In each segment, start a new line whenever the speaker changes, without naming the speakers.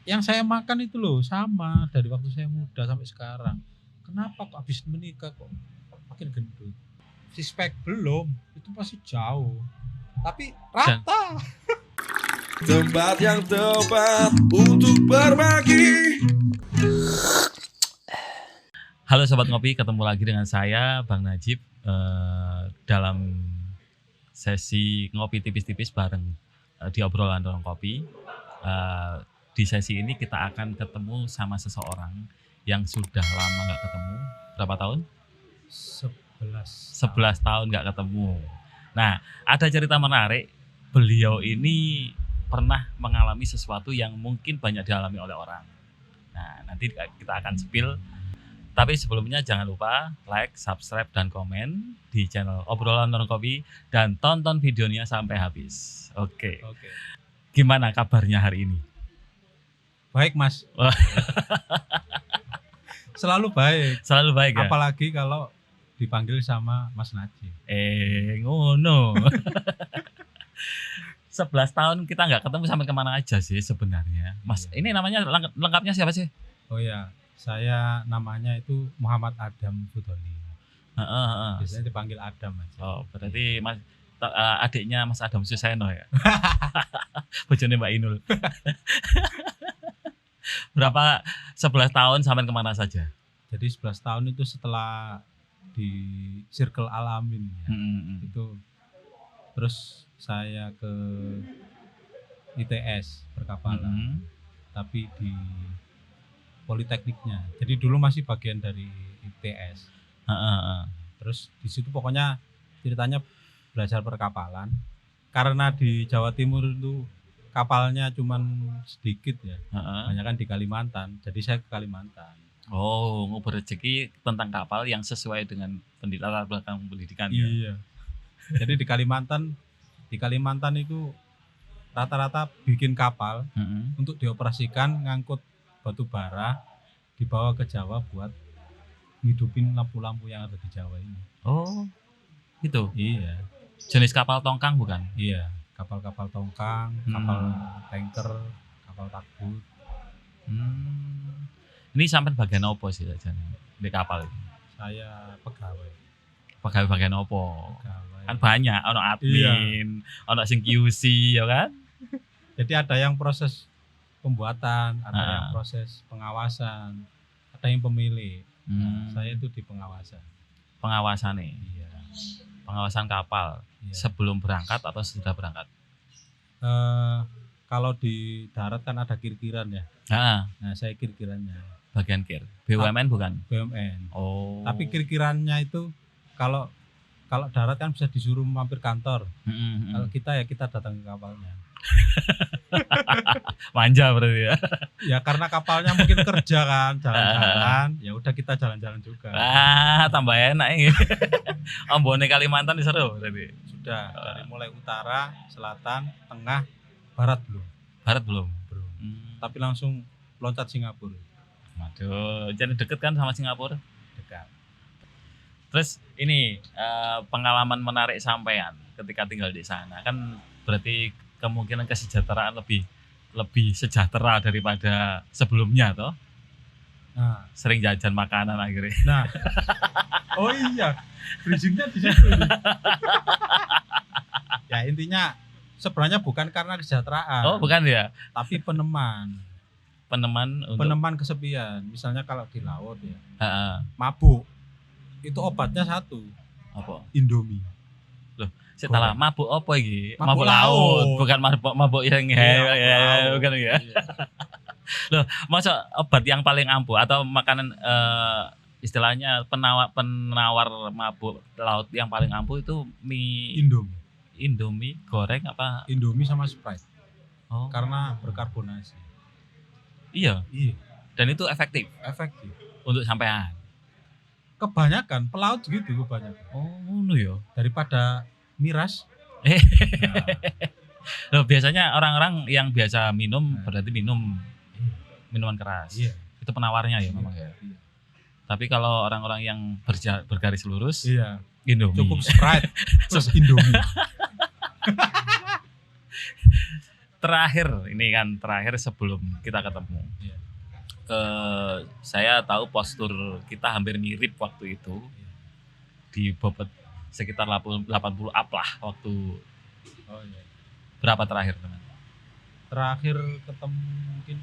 Yang saya makan itu loh sama dari waktu saya muda sampai sekarang. Kenapa kok habis menikah kok makin gendut? Six-pack belum, itu masih jauh. Tapi rata.
Tempat yang tepat untuk berbagi.
Halo Sobat Ngopi, ketemu lagi dengan saya Bang Najib dalam sesi ngopi tipis-tipis bareng di obrolan Ruang Kopi. Di sesi ini kita akan ketemu sama seseorang yang sudah lama nggak ketemu. Berapa tahun? 11 tahun nggak ketemu. Nah, ada cerita menarik. Beliau ini pernah mengalami sesuatu yang mungkin banyak dialami oleh orang. Nah, nanti kita akan spill. Tapi sebelumnya jangan lupa like, subscribe, dan komen di channel Obrolan Ruang Kopi dan tonton videonya sampai habis. Oke. Gimana kabarnya hari ini?
Baik, Mas. Selalu baik.
Selalu baik ya?
Apalagi kalau dipanggil sama Mas Najib.
Ngono. 11 tahun kita nggak ketemu sampai kemana aja sih sebenarnya. Mas, ini namanya lengkapnya siapa sih?
Oh ya, saya namanya itu Muhammad Adam Fudoli. Biasanya dipanggil Adam aja.
Oh, berarti Mas adiknya Mas Adam Suseno ya? Bojone Mbak Inul. Berapa 11 tahun sampai kemana saja?
Jadi 11 tahun itu setelah di Circle Alamin ya. Itu terus saya ke ITS perkapalan. Tapi di Politekniknya. Jadi dulu masih bagian dari ITS. Terus di situ pokoknya ceritanya belajar perkapalan. Karena di Jawa Timur itu kapalnya cuman sedikit ya. Banyak kan di Kalimantan. Jadi saya ke Kalimantan.
Oh, ngobrol rezeki tentang kapal yang sesuai dengan latar belakang pendidikan ya.
Iya. Jadi di Kalimantan itu rata-rata bikin kapal untuk dioperasikan ngangkut batu bara dibawa ke Jawa buat ngidupin lampu-lampu yang ada di Jawa ini.
Oh, gitu.
Iya.
Jenis kapal tongkang bukan?
Iya, kapal-kapal tongkang, kapal tanker, kapal takbut.
Ini sampai bagian apa sih di kapal ini?
Saya pegawai.
Pegawai bagian apa? Kan banyak, ono admin, ono sing QC ya kan?
Jadi ada yang proses pembuatan, ada yang proses pengawasan, ada yang pemilih. Nah, saya itu di pengawasan.
Pengawasan nih.
Iya.
Pengawasan kapal.
Iya.
Sebelum berangkat atau sesudah berangkat?
Kalau di darat kan ada kirkiran ya. Nah, saya kirkirannya.
Bagian kir. BUMN bukan?
BUMN.
Oh.
Tapi kirkirannya itu kalau darat kan bisa disuruh mampir kantor. Kalau kita datang ke kapalnya.
Manja berarti ya.
Ya karena kapalnya mungkin kerja kan, jalan-jalan. Ya udah kita jalan-jalan juga.
Tambah enak ini. Ambone Kalimantan seru berarti.
Sudah dari mulai utara, selatan, tengah, barat belum.
Barat belum.
Tapi langsung loncat Singapura.
Waduh, jadi deket kan sama Singapura?
Dekat.
Terus ini pengalaman menarik sampean ketika tinggal di sana kan berarti kemungkinan kesejahteraan lebih sejahtera daripada sebelumnya toh.
Nah,
sering jajan makanan akhirnya.
Nah, oh iya, bridgingnya di situ. Ya intinya sebenarnya bukan karena kesejahteraan.
Oh bukan ya?
Tapi peneman kesepian. Misalnya kalau di laut ya, mabuk itu obatnya satu.
Apa?
Indomie.
Loh, setelah mabuk apa iki? Mabuk laut, bukan mabuk yang bukan ya. Loh, masa obat yang paling ampuh atau makanan istilahnya penawar mabuk laut yang paling ampuh itu mie Indomie goreng apa?
Indomie sama Sprite.
Oh.
Karena berkarbonasi.
Iya. Dan itu efektif untuk sampean.
Kebanyakan pelaut gitu kebanyakan.
Oh, ngono ya.
Daripada miras.
Loh, biasanya orang-orang yang biasa minum berarti minuman keras.
Iya.
Itu penawarnya ya memang ya.
Iya.
Tapi kalau orang-orang yang bergaris lurus, Indomie.
Cukup Sprite terus Indomie.
terakhir sebelum kita ketemu.
Iya.
Saya tahu postur kita hampir mirip waktu itu. Di bobot sekitar 80 up lah waktu.
Oh iya.
Berapa terakhir teman?
Terakhir ketemu mungkin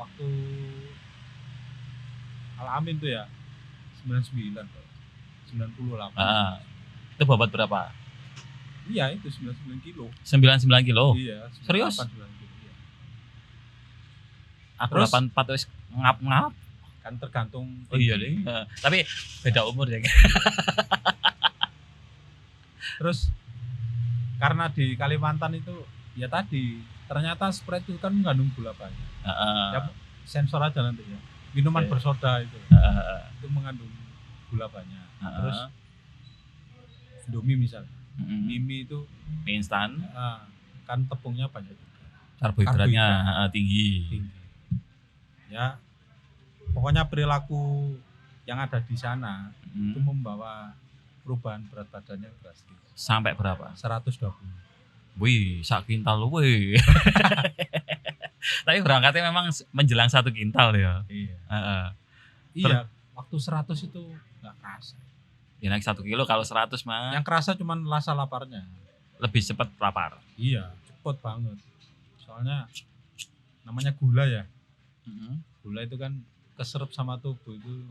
waktu Al-Amin tuh ya 99 tuh. 98.
Itu bobot berapa?
Iya itu 99 kilo.
99 kilo.
Iya.
Serius?
98, 99 kilo, iya.
Aku
Terus?
84 wis ngap-ngap.
Kan tergantung.
Oh iya deh. Tapi beda umur ya.
Terus karena di Kalimantan itu ya tadi ternyata Sprite itu kan mengandung gula banyak. Ya, sensor aja nanti ya. Minuman
Oke.
bersoda itu mengandung gula banyak. Terus Indomie misalnya, Mie itu
Mie instan,
kan tepungnya banyak juga,
karbohidratnya tinggi.
Ya pokoknya perilaku yang ada di sana itu membawa perubahan berat badannya drastis.
Sampai berapa?
120.
Wih, sak kintal wih. Tapi berangkatnya memang menjelang 1 kintal ya.
Iya.
Heeh.
Iya, waktu 100 itu nggak kerasa.
Ya naik 1 kilo kalau 100 mah
Yang kerasa cuman rasa laparnya.
lebih cepat lapar.
Iya, cepet banget. Soalnya namanya gula ya. Gula itu kan keserap sama tubuh itu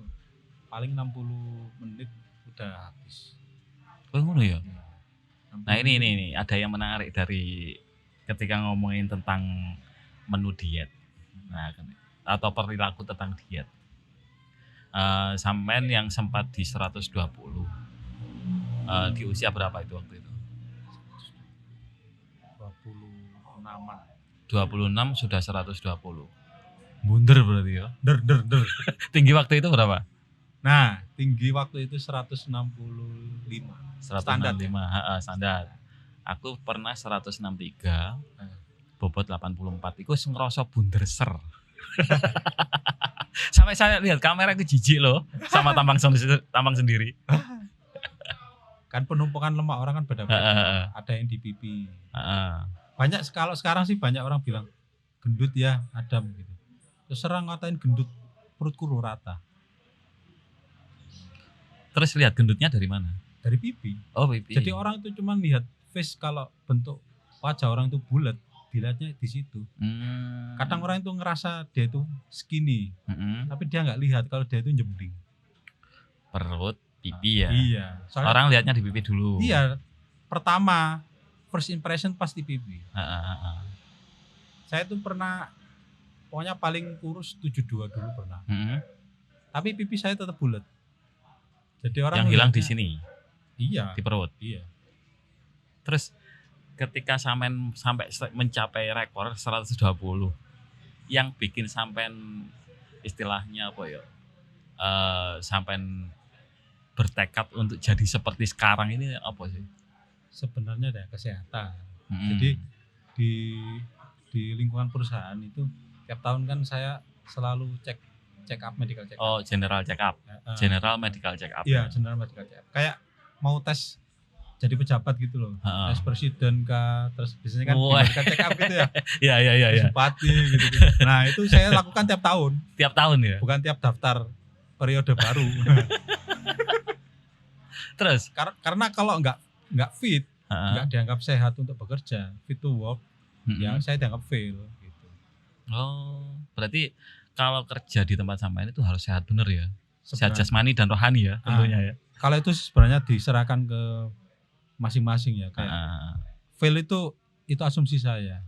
paling 60 menit udah habis.
Oh ngono ya.
Ya, 60
Nah ini
menit.
ada yang menarik dari ketika ngomongin tentang menu diet. Nah, atau perilaku tentang diet. Sampean yang sempat di 120. Di usia berapa itu waktu itu?
26-an.
26 sudah 120. Bunder berarti ya.
Der.
Tinggi waktu itu berapa?
Nah, tinggi waktu itu 165.
165, standar. Aku pernah 163, bobot 84. Iku ngerasa bunder ser. Sampai saya lihat kamera itu jijik loh sama tampang sendiri.
Kan penumpukan lemak orang kan beda-beda. Ada yang di pipi. Banyak kalau sekarang sih banyak orang bilang gendut ya, Adam gitu. Terus serang ngatain gendut, perutku rata.
Terus lihat gendutnya dari mana?
Dari pipi.
Oh, pipi.
Jadi orang itu cuma lihat face, kalau bentuk wajah orang itu bulat, dilihatnya di situ. Kadang orang itu ngerasa dia itu skinny, tapi dia nggak lihat kalau dia itu jembling.
Perut, pipi ya.
Iya. Soalnya,
Orang lihatnya di pipi dulu.
Iya. Pertama, first impression pasti pipi. Saya tuh pernah, pokoknya paling kurus 72 dulu pernah. Tapi pipi saya tetap bulat. Jadi orang
yang hilang di
lihatnya-
sini,
Iya.
di perut.
Iya.
Terus ketika sampai mencapai rekor 120, yang bikin sampean istilahnya apa ya? Sampean bertekad untuk jadi seperti sekarang ini apa sih?
Sebenarnya ada kesehatan. Jadi di lingkungan perusahaan itu tiap tahun kan saya selalu check up, medical check up.
Oh, general check up. General medical check up.
Iya, general medical check up. Kayak mau tes jadi pejabat gitu loh. Tes presiden kah, terus biasanya kan medical check up gitu ya.
Iya.
Bupati gitu. Nah, itu saya lakukan tiap tahun.
Tiap tahun ya.
Bukan tiap daftar periode baru.
Terus
Karena kalau nggak fit, nggak dianggap sehat untuk bekerja, fit to work, ya saya dianggap fail gitu.
Oh, berarti kalau kerja di tempat sampean itu harus sehat bener ya. Sehat
Sebenarnya.
jasmani dan rohani ya tentunya ya.
Kalau itu sebenarnya diserahkan ke masing-masing ya. Kayak fail itu asumsi saya.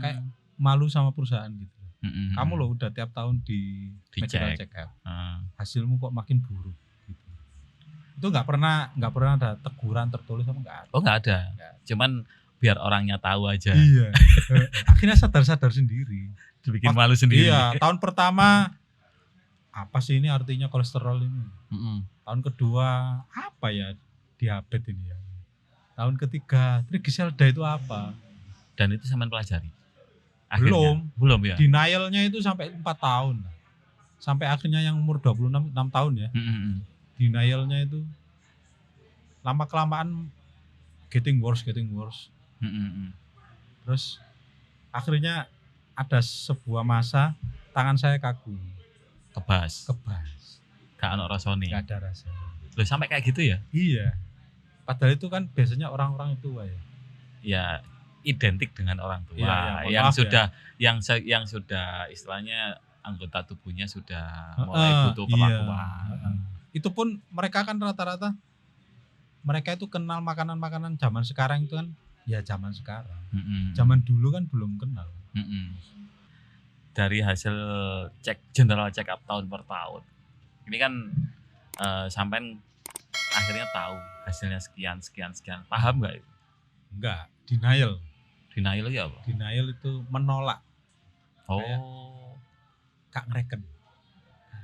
Kayak malu sama perusahaan gitu. Kamu loh udah tiap tahun di medical check up. Hasilmu kok makin buruk gitu. Itu nggak pernah ada teguran tertulis apa nggak ada.
Oh, nggak ada. Cuman biar orangnya tahu aja.
Iya. Akhirnya sadar sendiri.
Dibikin malu sendiri.
Iya, tahun pertama apa sih ini artinya kolesterol ini? Tahun kedua apa ya diabetes ini ya? Tahun ketiga triglycerida itu apa?
Dan itu sampean pelajari. Akhirnya. Belum ya.
Denialnya itu sampai 4 tahun. Sampai akhirnya yang umur 26 6 tahun ya. Denialnya itu lama kelamaan getting worse. Terus Akhirnya ada sebuah masa tangan saya kaku,
Kebas. Gak ono rasane.
nggak ada rasa.
Loh sampai kayak gitu ya?
Iya. Padahal itu kan biasanya orang-orang tua ya.
Ya identik dengan orang tua.
Iya, iya, mohon
yang
maaf
sudah yang sudah istilahnya anggota tubuhnya sudah mulai butuh perlakuan.
Iya. Itu pun mereka kan rata-rata mereka itu kenal makanan-makanan zaman sekarang itu kan ya zaman sekarang. Zaman dulu kan belum kenal.
Dari hasil general check up tahun per tahun, ini kan sampai akhirnya tahu hasilnya sekian. Paham nggak itu?
Enggak, denial.
Denial ya apa?
Denial itu menolak.
Oh,
Kak ngereken.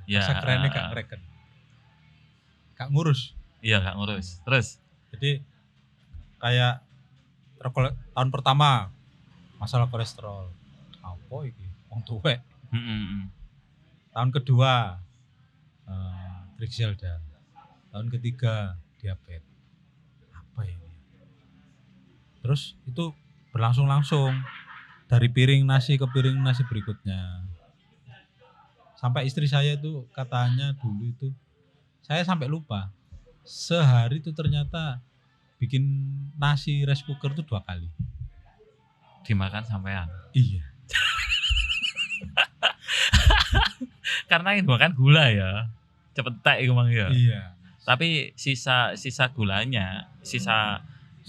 ya.
Masa kerennya kak ngereken. Kak ngurus.
Iya, kak ngurus. Terus?
Jadi kayak tahun pertama masalah kolesterol. Apa iki? Wong tuwek. Tahun kedua triglycerida. Tahun ketiga diabetes. Apa ini? Terus itu berlangsung-langsung dari piring nasi ke piring nasi berikutnya. Sampai istri saya itu katanya dulu itu saya sampai lupa. Sehari itu ternyata bikin nasi rice cooker itu 2 kali.
Dimakan sampean.
Iya.
Karena ini makan gula ya. Cepet tek iku mang ya.
Iya.
Tapi sisa gulanya, sisa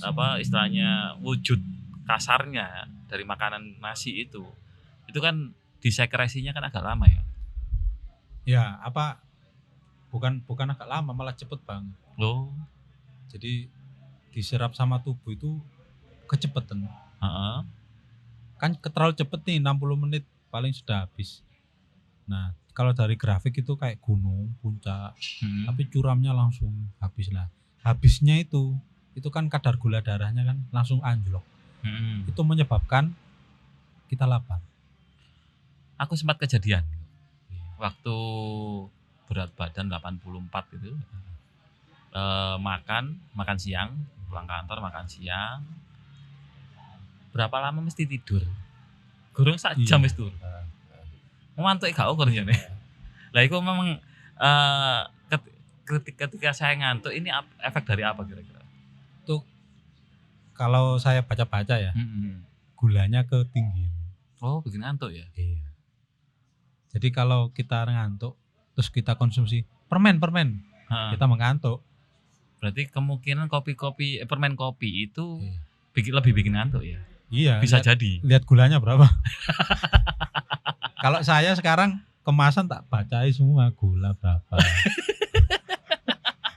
apa istilahnya wujud kasarnya dari makanan nasi itu kan disekresinya kan agak lama ya.
Ya, apa bukan agak lama malah cepet banget.
Loh.
Jadi diserap sama tubuh itu kecepetan. Kan terlalu cepet nih 60 menit paling sudah habis. Nah, kalau dari grafik itu kayak gunung, puncak, tapi curamnya langsung habis lah. Habisnya itu kan kadar gula darahnya kan langsung anjlok. Itu menyebabkan kita lapar.
Aku sempat kejadian waktu berat badan 84 itu makan siang, pulang kantor makan siang, berapa lama mesti tidur, gurung sak jam wis turu, ngantuk gak ukur jane. Lah itu memang ketika saya ngantuk ini efek dari apa kira-kira?
Itu kalau saya baca-baca ya, gulanya ketinggian.
Oh, bikin ngantuk ya?
Iya. Jadi kalau kita ngantuk terus kita konsumsi permen, kita mengantuk.
Berarti kemungkinan permen kopi itu lebih bikin ngantuk ya?
Iya.
Bisa jadi.
Lihat gulanya berapa. Kalau saya sekarang kemasan tak bacai semua gula berapa.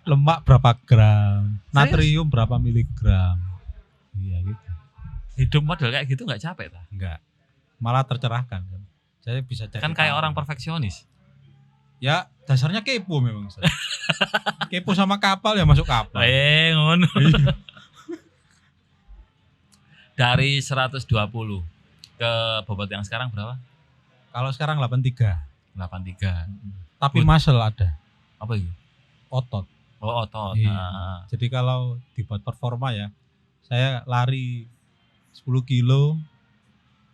Lemak berapa gram, natrium berapa miligram. Iya gitu.
Hidup model kayak gitu nggak capek ta?
Enggak. Malah tercerahkan kan. Saya bisa cari
kan kayak
tahu.
orang perfeksionis.
Ya dasarnya kepo memang. Kepo sama kapal ya masuk kapal.
Ngono. Dari 120 ke bobot yang sekarang berapa?
Kalau sekarang 83.
83.
Tapi muscle ada.
Apa itu?
Otot.
Oh, otot.
Iya. Jadi kalau dibuat performa ya, saya lari 10 kilo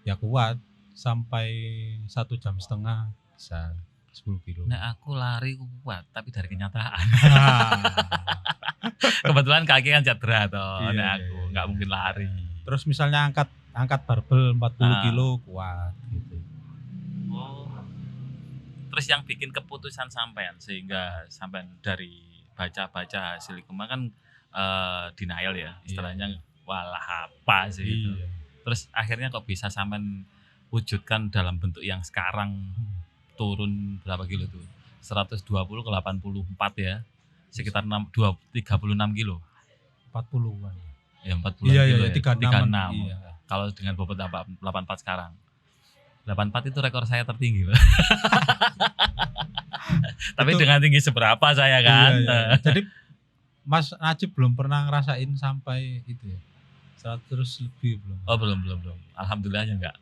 ya kuat sampai 1,5 jam bisa 10 kilo.
Nah, aku lari kuat tapi dari kenyataan. Kebetulan kaki kan cedera toh.
Iya,
nah, aku nggak mungkin lari.
Terus misalnya angkat barbel 40 kilo kuat gitu.
Oh. Terus yang bikin keputusan sampean sehingga sampean dari baca-baca hasil kan denial ya istilahnya. Walah apa sih itu. Terus akhirnya kok bisa sampean wujudkan dalam bentuk yang sekarang turun berapa kilo tuh? 120 ke 84 ya. Sekitar 36 kilo.
40-an.
Ya 40
iya,
kilo
iya,
ya. 36.
Iya.
Kalau dengan bobot 84 sekarang. 84 itu rekor saya tertinggi. Tapi itu, dengan tinggi seberapa saya kan.
Iya. Jadi Mas Najib belum pernah ngerasain sampai itu ya. 100 lebih belum.
Oh, belum. Alhamdulillahnya enggak.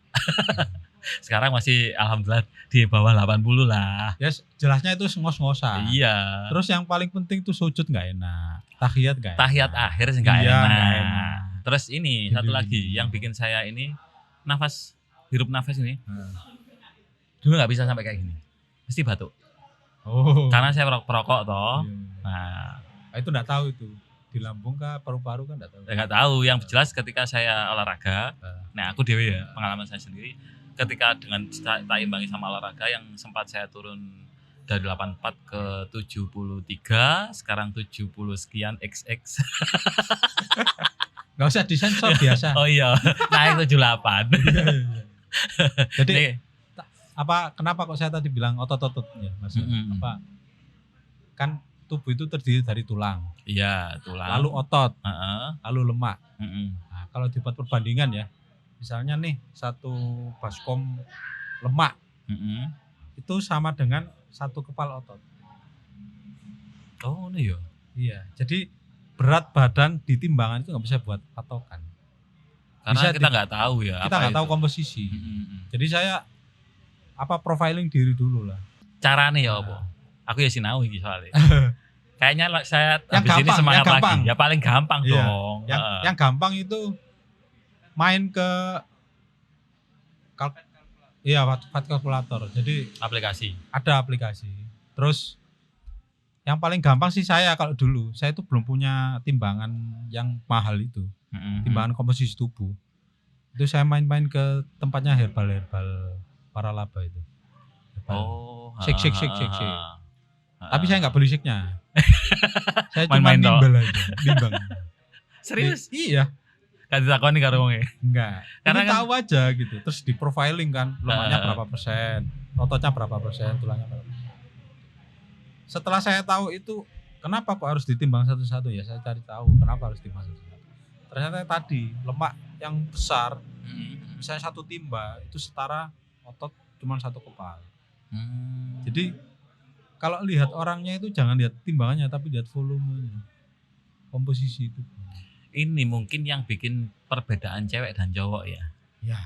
Sekarang masih alhamdulillah di bawah 80 lah.
Ya jelasnya itu ngos-ngosan.
Iya.
Terus yang paling penting tuh sujud enggak enak. Tahiyat enggak enak.
Tahiyat akhir enggak
iya,
enak.
Gak enak.
Terus ini satu lagi yang bikin saya ini nafas hirup nafas ini
Nah.
dulu nggak bisa sampai kayak gini, mesti batuk.
Oh.
Karena saya perokok toh.
Iya.
Nah,
Itu enggak tahu itu. Di lambung kah paru-paru kan enggak tahu.
nggak tahu. Yang jelas ketika saya olahraga, nah aku dewe ya pengalaman saya sendiri, ketika dengan tak imbangi sama olahraga yang sempat saya turun dari 84 ke 73, sekarang 70 sekian XX.
Enggak usah disensor biasa.
Oh iya, naik 78.
Jadi
Nih,
kenapa kok saya tadi bilang otot-ototnya maksudnya
Mm-mm.
apa? Kan tubuh itu terdiri dari tulang,
iya tulang.
lalu otot,
Heeh.
lalu lemak.
Mm-mm.
Nah, kalau dibuat perbandingan ya, misalnya nih satu baskom lemak
Mm-mm.
itu sama dengan satu kepal otot.
Oh ini ya.
Iya, jadi berat badan di timbangan itu nggak bisa buat patokan.
Karena
Bisa
kita nggak tahu ya.
Kita
apa
nggak tahu
itu.
komposisi.
Mm-mm.
Jadi saya profiling diri dulu lah.
Caranya ya
Nah.
apa? Aku ya sinau iki soalnya. Kayaknya saya
Yang
habis ini
gampang,
semangat
yang gampang.
lagi. Ya paling gampang
Iya,
dong.
Yang gampang itu main ke fat kalkulator. Jadi
aplikasi.
ada aplikasi. Terus yang paling gampang sih saya kalau dulu, saya itu belum punya timbangan yang mahal itu,
Mm-mm.
timbangan komposisi tubuh. Itu saya main-main ke tempatnya herbal para laba itu. Herbal.
Oh.
Shake. Tapi saya nggak beli shake-nya. Saya cuma
Main-main toh.
nimbal aja, nimbang.
Serius?
Iya,
Kan ditakoni karo wong e.
enggak.
Karena
Ini
kan-
tahu aja gitu. Terus di profiling kan, lemaknya
Heeh.
berapa persen, ototnya berapa persen, tulangnya berapa persen. Setelah saya tahu itu, kenapa kok harus ditimbang satu-satu ya? Saya cari tahu kenapa harus ditimbang satu-satu. Ternyata tadi lemak yang besar,
Mm-mm.
misalnya satu timba itu setara otot cuma satu kepal.
Hmm.
Jadi kalau lihat orangnya itu jangan lihat timbangannya, tapi lihat volumenya, komposisi itu.
Ini mungkin yang bikin perbedaan cewek dan cowok ya.
Ya.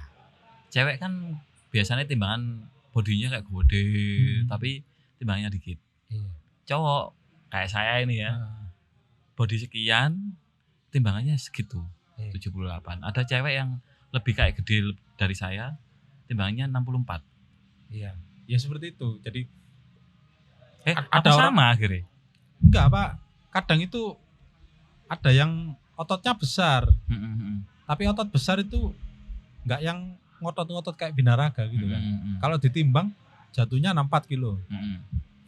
Cewek kan biasanya timbangan bodinya kayak gede, tapi timbangannya dikit.
Iya.
Cowok kayak saya ini ya,
Nah,
body sekian, timbangannya segitu,
iya.
78. Ada cewek yang lebih kayak gede dari saya, timbangannya 64.
Iya. Ya seperti itu. Jadi
Ada
ada orang
sama akhirnya.
enggak Pak, kadang itu ada yang ototnya besar, tapi otot besar itu enggak yang ngotot-ngotot kayak binaraga gitu kan. Kalau ditimbang jatuhnya 64 kilo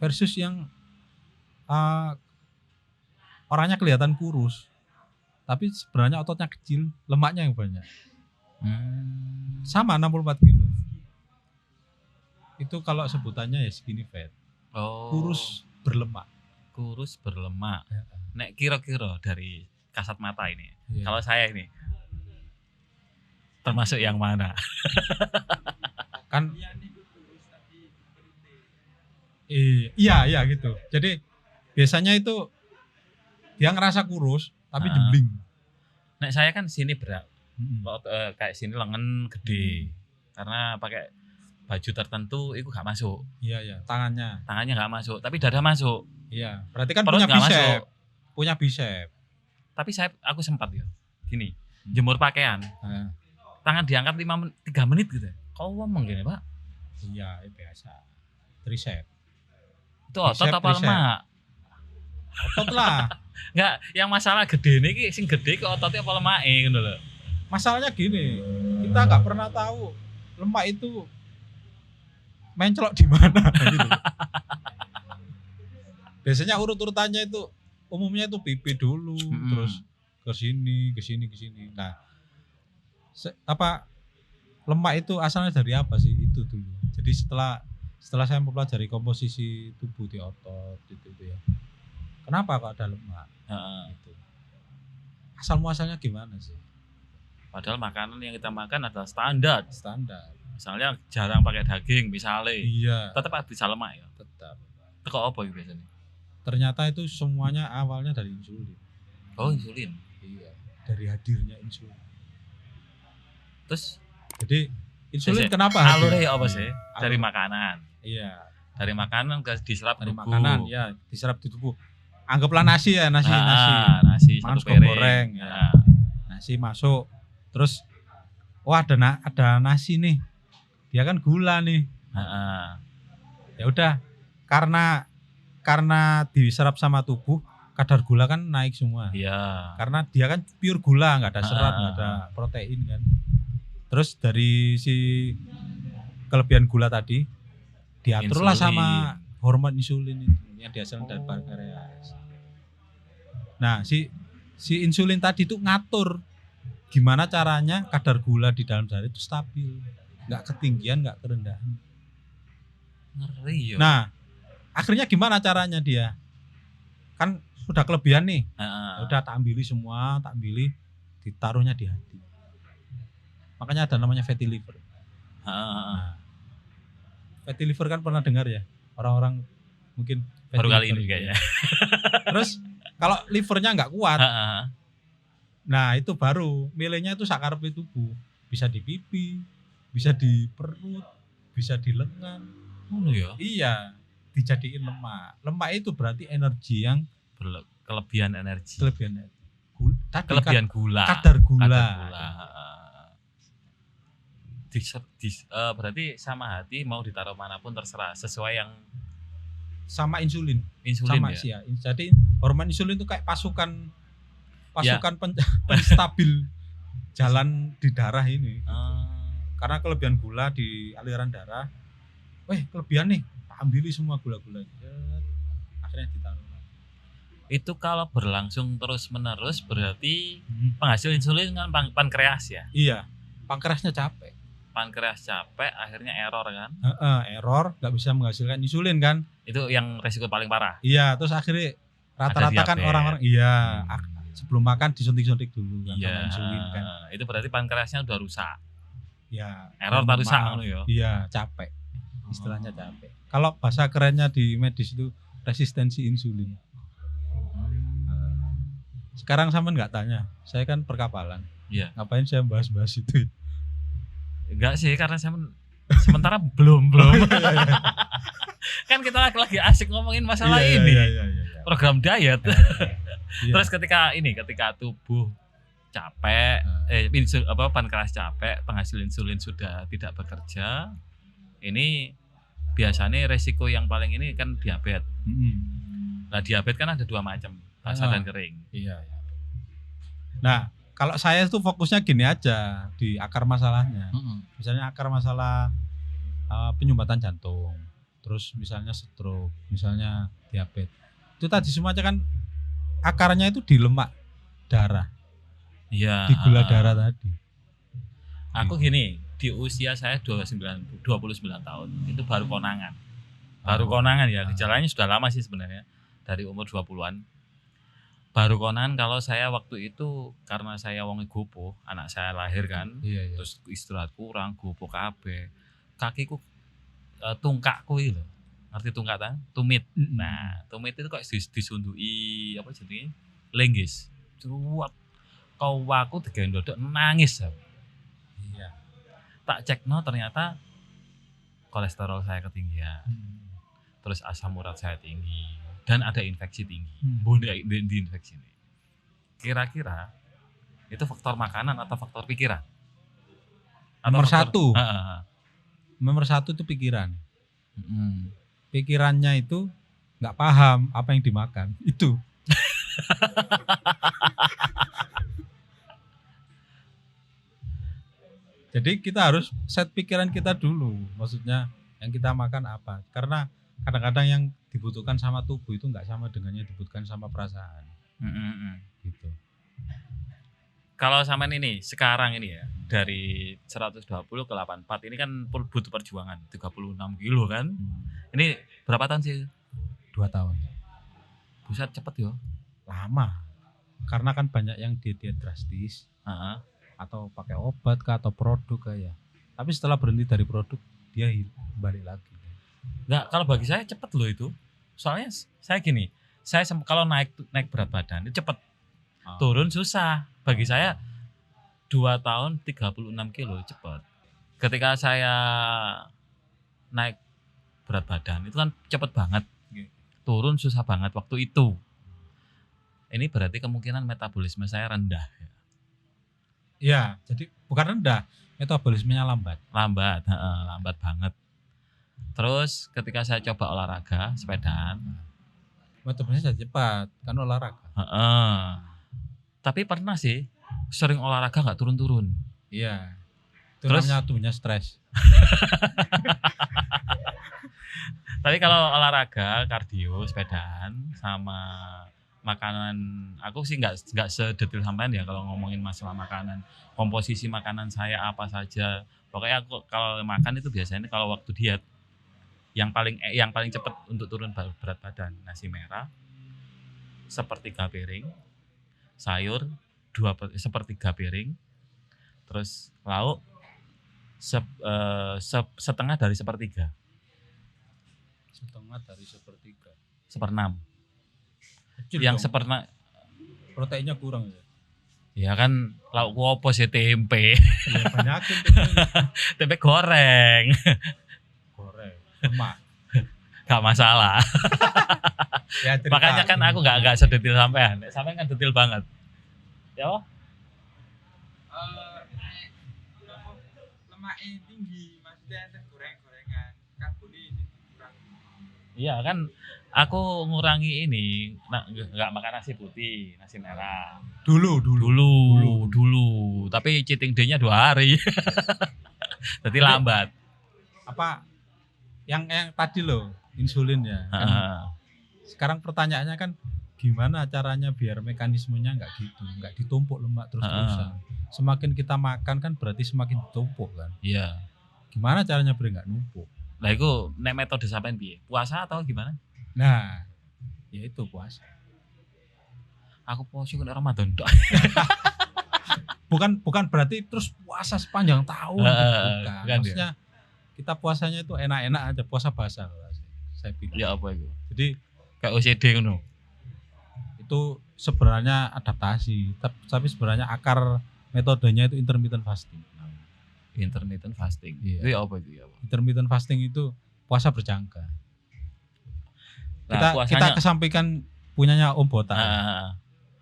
versus yang orangnya kelihatan kurus, tapi sebenarnya ototnya kecil, lemaknya yang banyak. Sama 64 kilo. Itu kalau sebutannya ya skinny fat.
Oh,
Kurus berlemak.
kurus berlemak.
Ya.
Nek kira-kira dari kasat mata ini,
Iya.
kalau saya ini termasuk yang mana?
Kan iya gitu. Jadi biasanya itu dia ngerasa kurus tapi jembling.
Nek saya kan sini berat,
Mm-mm.
kayak sini lengan gede, karena pakai baju tertentu itu gak masuk,
Iya, tangannya.
tangannya gak masuk, tapi dada masuk,
Iya, berarti kan
perut
punya
gak
bicep.
masuk.
Punya bicep.
Tapi aku sempat ya, gini, jemur pakaian,
Nah,
tangan diangkat 3 menit gitu. Kau ngomong gini pak,
iya, biasa. Tricep.
itu otot
Bicep,
apa
tricep.
lemak?
Otot lah.
Enggak, yang masalah gede nih, sing gede ke ototnya apa lemak gitu loh.
Masalahnya gini, kita nggak pernah tahu lemak itu mencelok di mana gitu. Biasanya urut-urutannya itu umumnya itu pipi dulu, terus ke sini. Nah, lemak itu asalnya dari apa sih? Itu dulu. Jadi setelah saya mempelajari komposisi tubuh di otot itu ya. Kenapa kok ada lemak? Gitu. Asal muasalnya gimana sih?
Padahal makanan yang kita makan adalah standar.
Standar.
Misalnya jarang pakai daging, misalnya,
Iya.
tetap bisa lemak ya.
Tetap.
Itu kok apa ya biasanya?
Ternyata itu semuanya awalnya dari insulin.
Oh insulin.
Iya. Dari hadirnya insulin.
Terus
Jadi insulin
Jadi,
kenapa hadir?
alurnya apa sih? Dari
Alur.
makanan.
Iya.
Dari makanan ke diserap
Dari
tubuh.
makanan ya diserap di tubuh. Anggaplah nasi ya, nasi.
Nasi
Makan
satu
sego
piring.
goreng, ya. Nasi masuk. Terus ada nasi nih. dia kan gula nih.
Heeh.
Ya udah, karena diserap sama tubuh, kadar gula kan naik semua.
Iya.
Karena dia kan pure gula, nggak ada serat,
Ah.
nggak ada protein kan. Terus dari si kelebihan gula tadi diaturlah sama hormon insulin itu yang dihasilkan dari pankreas. Nah, si insulin tadi itu ngatur gimana caranya kadar gula di dalam darah itu stabil, nggak ketinggian, nggak kerendahan.
Ngeri yo.
Nah, akhirnya gimana caranya dia? Kan udah kelebihan nih. Udah tak ambil ditaruhnya di hati. Makanya ada namanya fatty liver. Nah, fatty liver kan pernah dengar ya? Orang-orang mungkin
baru kali ini kayaknya.
Terus kalau livernya nggak kuat, nah itu baru milihnya itu sakarepe tubuh. Bisa di pipi, bisa di perut, bisa di lengan.
Ya?
Iya, dijadiin lemak. Lemak itu berarti energi yang
kelebihan energi.
Kelebihan
gula.
Kadar gula.
Berarti sama hati mau ditaruh manapun terserah sesuai yang
sama insulin
sama
ya. Jadi hormon insulin itu kayak pasukan penstabil jalan di darah ini. Karena kelebihan gula di aliran darah, kelebihan nih, tak ambil semua gula-gula, akhirnya ditaruh.
Itu kalau berlangsung terus menerus berarti penghasil insulin kan pankreas ya.
Iya, pankreasnya capek.
Akhirnya error kan.
Error, nggak bisa menghasilkan insulin kan.
Itu yang resiko paling parah.
Iya, terus akhirnya rata-rata kan orang-orang sebelum makan disuntik-suntik dulu kan sama insulin kan.
Itu berarti pankreasnya udah rusak.
Ya,
error tak rusak ya.
Iya, capek. Istilahnya capek. Kalau bahasa kerennya di medis itu resistensi insulin. Sekarang sama nggak tanya, saya kan perkapalan.
Iya.
Ngapain saya bahas-bahas itu?
Enggak sih, karena saya sementara belum. Kan kita lagi asik ngomongin masalah ini. Iya. Program diet. Terus ketika tubuh capek, pankreas capek, penghasil insulin sudah tidak bekerja, ini biasanya resiko yang paling ini kan diabetes. Nah, diabetes kan ada dua macam, basah dan kering.
Iya. Nah, kalau saya tuh fokusnya gini aja di akar masalahnya. Misalnya akar masalah penyumbatan jantung, terus misalnya stroke, misalnya diabetes. Itu tadi semuanya kan akarnya itu di lemak darah.
Iya.
Di gula darah tadi.
Aku gini, di usia saya 29 tahun itu baru konangan. Gejalanya sudah lama sih sebenarnya, dari umur 20-an. Baru konangan kalau saya waktu itu karena saya wong gopo, anak saya lahir kan. Iya. Terus istirahat kurang, gopo kabeh. Kakiku tungkakku itu. Ngerti tungkak ta? Tumit. Nah, tumit itu kok disundui apa jenenge? Lenggis. Cuwat. Kau aku digendodok nangis. Iya. Tak cekno ternyata kolesterol saya ketinggian. Terus asam urat saya tinggi dan ada infeksi tinggi. Di infeksi ini. Kira-kira itu faktor makanan atau faktor pikiran?
Nomor satu itu pikiran. Pikirannya itu nggak paham apa yang dimakan itu. Jadi kita harus set pikiran kita dulu, maksudnya yang kita makan apa. Karena kadang-kadang yang dibutuhkan sama tubuh itu nggak sama dengan yang dibutuhkan sama perasaan. Gitu.
Kalau sama ini sekarang ini ya dari 120 ke 84 ini kan butuh perjuangan 36 kilo kan. Ini berapa tahun sih?
2 tahun.
Buset cepet ya.
Lama. Karena kan banyak yang diet drastis. Atau pakai obat atau produk kayak. Tapi setelah berhenti dari produk dia balik lagi.
Enggak, kalau bagi saya cepet loh itu. Soalnya saya gini, saya kalau naik berat badan itu cepet. Turun susah. Bagi saya 2 tahun 36 kilo cepet. Ketika saya naik berat badan itu kan cepet banget. Turun susah banget waktu itu. Ini berarti kemungkinan metabolisme saya rendah.
Iya, jadi bukan rendah, metabolismenya lambat.
Lambat, lambat banget. Terus ketika saya coba olahraga sepedaan,
Metabolismenya jadi cepat, kan olahraga.
tapi pernah sih sering olahraga nggak turun-turun.
Iya. Itu
Terus?
namanya tubuhnya stres.
Tapi kalau olahraga, kardio, sepedaan, sama makanan, aku sih nggak sedetail sampean ya kalau ngomongin masalah makanan. Komposisi makanan saya apa saja. Pokoknya aku kalau makan itu biasanya kalau waktu diet yang paling cepat untuk turun berat badan, nasi merah sepertiga piring, sayur sepertiga piring, terus lauk setengah dari sepertiga,
Setengah dari sepertiga.
seperenam.
Kecil
Yang
dong.
seperempat
Proteinnya kurang ya.
ya kan lauk opo sih tempe,
Ya banyakin
tempe goreng,
goreng, lemak.
gak masalah.
Ya, cerita.
Makanya kan aku nggak sedetil sampean kan detil banget. Ya,
Lemaknya tinggi, maksudnya ada goreng-gorengan, karbonnya ini kurang.
iya kan aku ngurangi ini, nggak makan nasi putih, nasi merah.
Dulu.
Dulu. Tapi cheating day-nya 2 hari. Jadi lambat.
Apa yang tadi loh, insulin ya. Kan sekarang pertanyaannya kan gimana caranya biar mekanismenya nggak gitu, nggak ditumpuk lemak terus-terusan. Semakin kita makan kan berarti semakin ditumpuk kan.
Iya.
Gimana caranya biar nggak numpuk?
Lah iku nek metode sampean piye? Puasa atau gimana?
Nah, ya itu puasa.
Aku puasa kan Ramadan tok.
Bukan berarti terus puasa sepanjang tahun. Bukan.
Bukan
Maksudnya kita puasanya itu enak-enak aja, puasa basah saya bilang.
Ya apa itu?
Jadi
Kayak OCD ngono.
itu sebenarnya adaptasi, tapi sebenarnya akar metodenya itu intermittent fasting.
Intermittent fasting.
Iya.
Itu ya apa itu ya?
Intermittent fasting itu puasa berjangka.
Nah,
Kita kesampaikan punyanya Om Botak.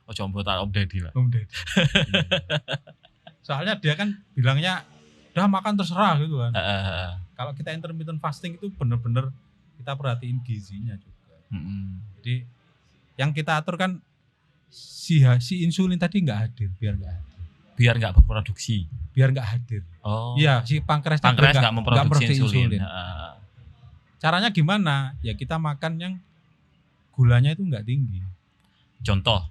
Ojo Botak Om Deddy lah.
Om Deddy. Soalnya dia kan bilangnya udah makan terserah gitu kan. Kalau kita intermittent fasting itu bener-bener kita perhatiin gizinya juga. Jadi yang kita atur kan si insulin tadi nggak hadir, biar
nggak berproduksi.
Biar nggak hadir.
Oh.
Iya, si pankreas
nggak memproduksi insulin.
Caranya gimana? Ya kita makan yang gulanya itu nggak tinggi.
Contoh,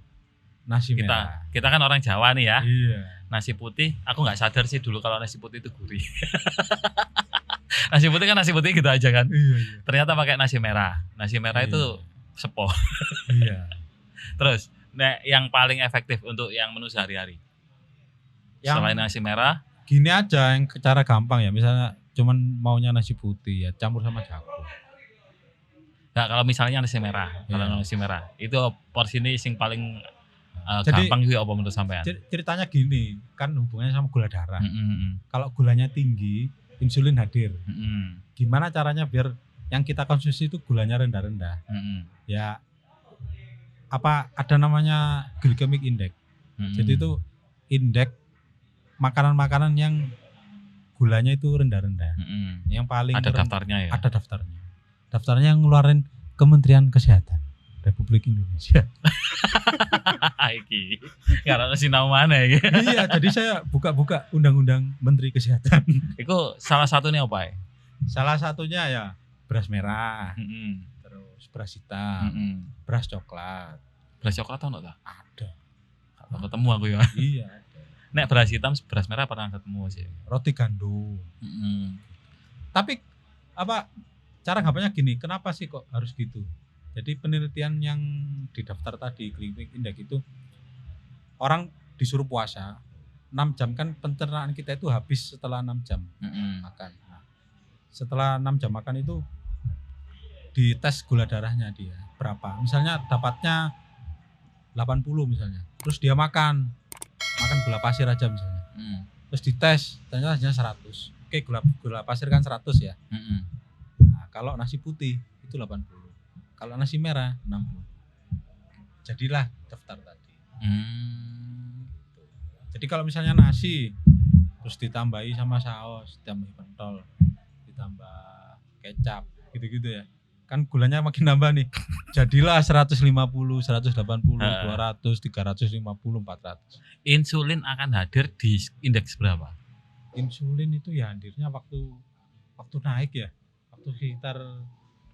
Nasi merah.
kita kan orang Jawa nih ya.
Iya.
Nasi putih, aku nggak sadar sih dulu kalau nasi putih itu gurih. Nasi putih gitu aja kan.
Iya.
Ternyata pakai nasi merah. Nasi merah itu sepo.
Iya.
Terus, yang paling efektif untuk yang menu sehari-hari. Selain nasi merah,
Gini aja yang cara gampang ya. Misalnya cuman maunya nasi putih ya campur sama jagung.
nggak kalau misalnya nasi merah, kalau
Iya.
nasi merah itu porsi ini sing paling
Jadi-
gampang juga apa menurut sampean?
Ceritanya gini, kan hubungannya sama gula darah. Kalau gulanya tinggi, insulin hadir. Gimana caranya biar yang kita konsumsi itu gulanya rendah-rendah? Ya ada namanya glycemic index. Jadi itu indeks makanan-makanan yang gulanya itu rendah-rendah. Yang paling
ada daftarnya ya.
Ada daftarnya. Daftarnya yang ngeluarin Kementerian Kesehatan Republik Indonesia.
Iki nggak ada sinau mana ya.
Iya, jadi saya buka-buka Undang-Undang Menteri Kesehatan.
Itu salah satunya apa ya?
Salah satunya ya beras merah, terus beras hitam, beras coklat.
Beras coklat tau nggak?
Ada.
Nggak ketemu aku ya.
Iya.
Nek beras hitam, beras merah pernah ketemu sih.
Roti gandum. Tapi cara gampangnya gini, kenapa sih kok harus gitu? Jadi penelitian yang didaftar tadi glycemic index itu orang disuruh puasa 6 jam kan pencernaan kita itu habis setelah 6 jam makan. Nah, setelah 6 jam makan itu dites gula darahnya dia berapa. Misalnya dapatnya 80 misalnya. Terus dia makan gula pasir aja misalnya. Terus dites ternyata hasilnya 100. Oke, gula pasir kan 100 ya. Nah, kalau nasi putih itu 80. Kalau nasi merah 60. Jadilah daftar tadi. Jadi kalau misalnya nasi terus ditambahi sama saus, ditambahi pentol, ditambah kecap, gitu-gitu ya. Kan gulanya makin nambah nih. Jadilah 150, 180, 200, 350, 400.
Insulin akan hadir di indeks berapa?
Insulin itu ya hadirnya waktu naik ya. Waktu sekitar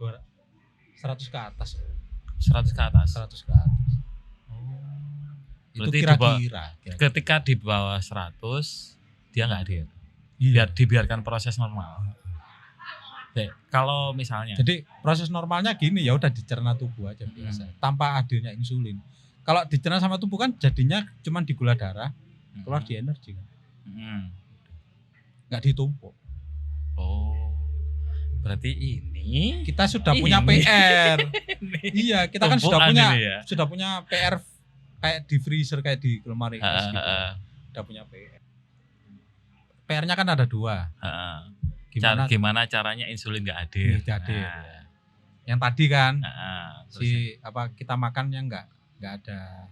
100 ke atas.
100 ke atas.
100 ke atas. Itu
Berarti
kira-kira.
Ketika di bawah 100 dia nggak hadir.
Iya.
Dibiarkan proses normal. Oke, kalau misalnya
Jadi proses normalnya gini, ya udah dicerna tubuh aja biasa, tanpa hadirnya insulin. Kalau dicerna sama tubuh kan jadinya cuma di gula darah, keluar di energi kan. Nggak ditumpuk.
Oh. Berarti ini
Kita sudah punya PR. Iya, kita kan
tumpukan
sudah punya PR kayak di freezer, kayak di lemari es gitu. Udah punya PR. PR-nya kan ada 2.
Gimana caranya insulin nggak hadir?
Nggak hadir. Yang tadi kan kita makan yang nggak ada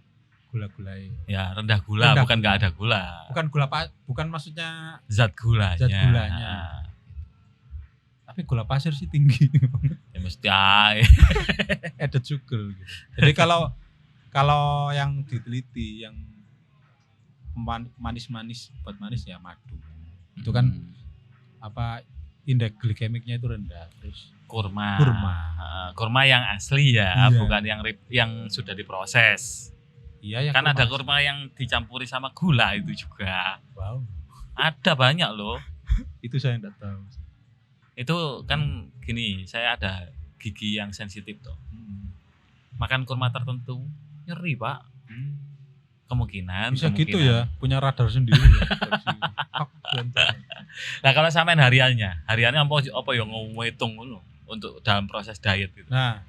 gula-gula.
Ya rendah gula, bukan nggak ada gula.
Bukan maksudnya
zat gulanya.
Tapi gula pasir sih tinggi.
Ya mesti
added sugar gitu. Jadi kalau yang diteliti yang manis-manis, buat manis ya madu. Itu kan indeks glikemiknya itu rendah. Terus
kurma yang asli ya, bukan yang sudah diproses.
Iya,
kan ada kurma yang dicampuri sama gula itu juga.
Wow.
Ada banyak loh.
Itu saya enggak tahu.
Itu kan gini, saya ada gigi yang sensitif tuh. Makan kurma tertentu nyeri, Pak. Kemungkinan
gitu ya, punya radar sendiri ya.
Nah kalau sampean hariannya apa yang ngitung untuk dalam proses diet gitu.
Nah,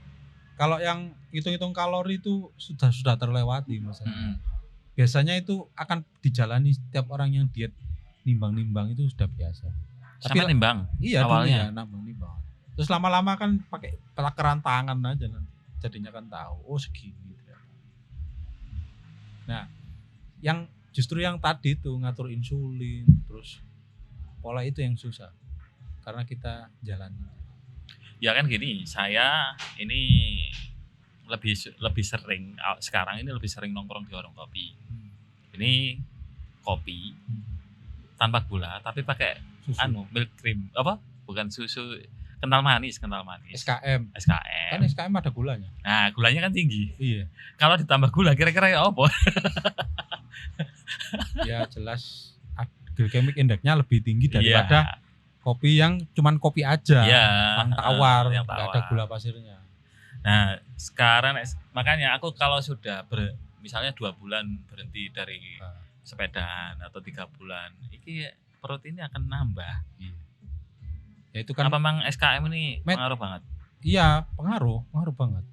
kalau yang hitung-hitung kalori itu sudah terlewati maksudnya. Biasanya itu akan dijalani setiap orang yang diet nimbang-nimbang itu sudah biasa.
Tapi nimbang?
Iya,
awalnya
nimbang. Terus lama-lama kan pakai takaran tangan aja nanti. Jadinya kan tahu, segini. Nah, justru yang tadi tuh ngatur insulin, terus pola itu yang susah karena kita jalani.
Ya kan gini, saya ini lebih sering sekarang ini lebih sering nongkrong di warung kopi. Ini kopi tanpa gula tapi pakai susu. Milk cream bukan susu, kental manis. SKM. Kan
SKM ada gulanya.
Nah, gulanya kan tinggi.
Iya.
Kalau ditambah gula kira-kira ya apa?
Ya jelas glikemik indexnya lebih tinggi daripada kopi yang cuman kopi aja. Yang tawar, enggak ada gula pasirnya.
Nah, sekarang makanya aku kalau sudah misalnya 2 bulan berhenti dari sepedaan atau 3 bulan, ini perut ini akan nambah. Ya itu kan apa memang SKM ini pengaruh banget?
Iya, pengaruh banget.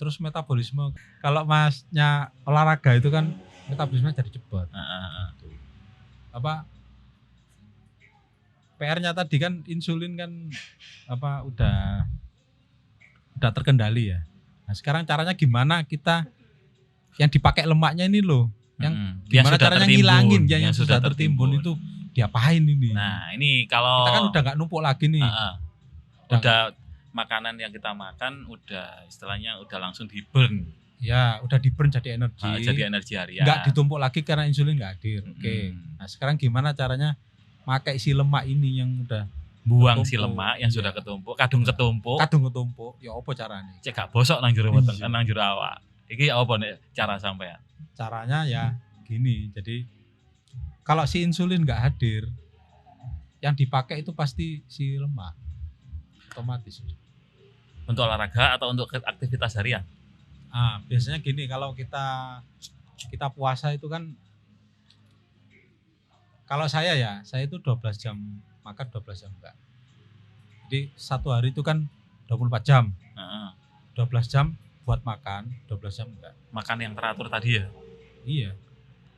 Terus metabolisme, kalau masnya olahraga itu kan metabolisme jadi cepat. PR-nya tadi kan insulin kan udah terkendali ya. Nah, sekarang caranya gimana kita yang dipakai lemaknya ini loh, yang gimana caranya ngilangin yang sudah tertimbun itu diapain ini?
Nah, ini kalau
kita kan udah nggak numpuk lagi nih.
Udah makanan yang kita makan udah istilahnya udah langsung di-burn.
Ya, udah di-burn jadi energi.
Jadi energi harian.
Nggak ditumpuk lagi karena insulin nggak hadir. Oke. Nah, sekarang gimana caranya pakai si lemak ini yang udah
buang si lemak yang sudah ketumpuk, kadung ketumpuk. Ya apa caranya? Cek gak bosok nang jero weteng, nang jero awak. Iki apa nek cara sampean?
Caranya ya gini. Jadi kalau si insulin nggak hadir, yang dipakai itu pasti si lemak. Otomatis.
Untuk olahraga atau untuk aktivitas harian?
Biasanya gini, kalau kita puasa itu kan, kalau saya itu 12 jam makan, 12 jam enggak. Jadi satu hari itu kan 24 jam. 12 jam buat makan, 12 jam enggak.
Makan yang teratur tadi ya?
Iya.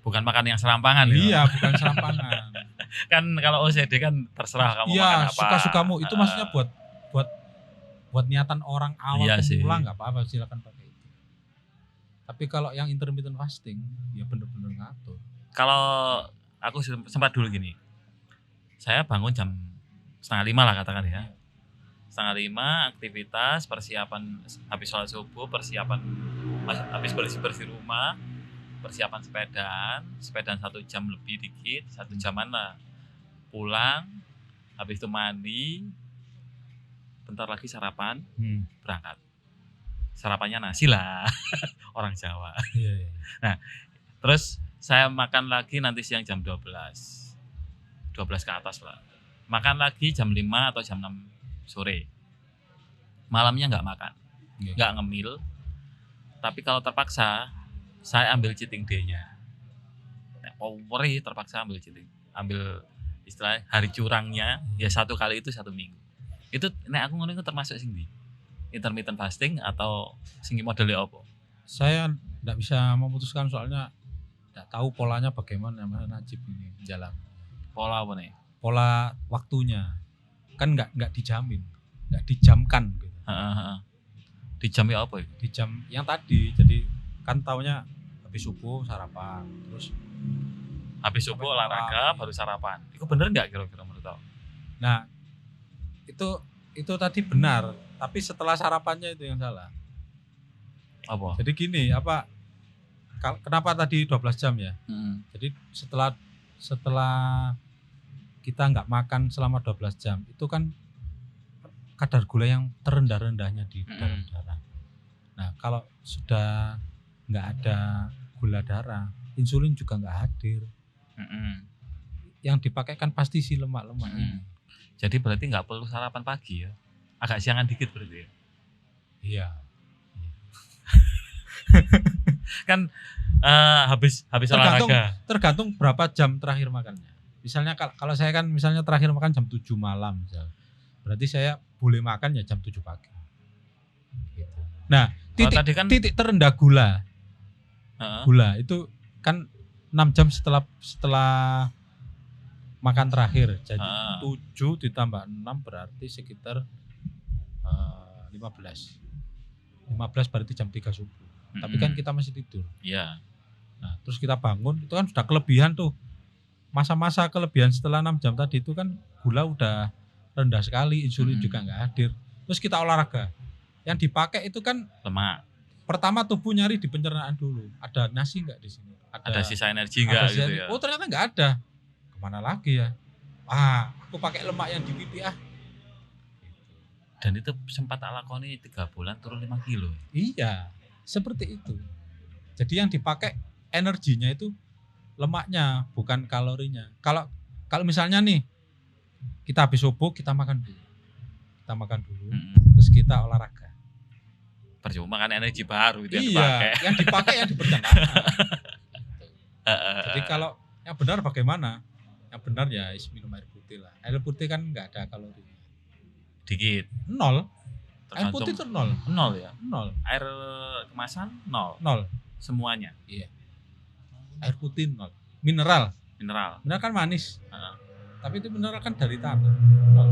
Bukan makan yang serampangan ya?
Iya, bukan serampangan.
Kan kalau OCD kan terserah kamu makan apa. Iya,
suka-sukamu. Itu maksudnya buat niatan orang awam pemula nggak apa-apa, silakan pakai itu. Tapi kalau yang intermittent fasting ya bener-bener ngatur.
Kalau aku sempat dulu gini, saya bangun jam 4:30 lah katakan ya. 4:30 aktivitas, persiapan habis sholat subuh, persiapan habis bersih-bersih rumah, persiapan sepedaan 1 jam lebih dikit, 1 jaman lah. Pulang, habis itu mandi, bentar lagi sarapan, berangkat. Sarapannya nasi lah, orang Jawa.
Iya.
Nah, terus saya makan lagi nanti siang jam 12 ke atas lah. Makan lagi jam 5 atau jam 6 sore. Malamnya nggak makan, nggak ngemil. Tapi kalau terpaksa, saya ambil cheating day-nya. Terpaksa ambil cheating, ambil istilah hari curangnya, ya 1 kali itu 1 minggu. Itu nek aku ngono iku termasuk sing ndi? Intermittent fasting atau sing modelnya apa?
Saya enggak bisa memutuskan soalnya enggak tahu polanya bagaimana Mas Najib ini jalan.
Pola apa nih?
Pola waktunya. Kan enggak dijamin, enggak dijamkan gitu.
Heeh. Di jam ya apa itu?
Di jam yang tadi. Jadi kan taunya habis subuh sarapan, terus
habis subuh olahraga baru sarapan. Itu bener enggak kira-kira menurut kamu?
Nah, itu tadi benar, tapi setelah sarapannya itu yang salah.
Apa?
Jadi gini, kenapa tadi 12 jam ya? Jadi setelah kita nggak makan selama 12 jam, itu kan kadar gula yang terendah-rendahnya di dalam darah. Nah, kalau sudah nggak ada gula darah, insulin juga nggak hadir. Yang dipakai kan pasti si lemak-lemak ini.
Jadi berarti nggak perlu sarapan pagi ya? Agak siangan dikit berarti ya?
Iya.
Kan habis olahraga.
Tergantung berapa jam terakhir makannya. Misalnya kalau saya kan misalnya terakhir makan jam 7 malam misalnya. Berarti saya boleh makan ya jam 7 pagi. Gitu. Nah, titik terendah gula. Gula itu kan 6 jam setelah makan terakhir. Jadi 7 ditambah 6 berarti sekitar 15. 15 berarti jam 3 subuh. Tapi kan kita masih tidur.
Iya.
Nah, terus kita bangun itu kan sudah kelebihan tuh. Masa-masa kelebihan setelah 6 jam tadi itu kan gula udah rendah sekali, insulin juga nggak hadir. Terus kita olahraga. Yang dipakai itu kan
lemak.
Pertama tubuh nyari di pencernaan dulu. Ada nasi nggak di sini?
Ada sisa energi nggak gitu ya?
Oh ternyata nggak ada. Kemana lagi ya? Aku pakai lemak yang di pipi
Dan itu sempat tak lakoni 3 bulan turun 5 kilo.
Iya, seperti itu. Jadi yang dipakai energinya itu lemaknya, bukan kalorinya. Kalau misalnya nih, kita habis subuh kita makan dulu. Terus kita olahraga.
Percuma kan energi baru itu yang
dipakai. Yang dipakai yang di pencernaan. Jadi kalau yang benar bagaimana? Yang benar ya minum air putih lah. Air putih kan nggak ada kalorinya.
Dikit.
0. Air putih itu 0.
0 ya?
0.
Air kemasan 0. Semuanya.
Iya. Air putih 0. Mineral kan manis. Tapi itu mineral kan dari tanah. 0.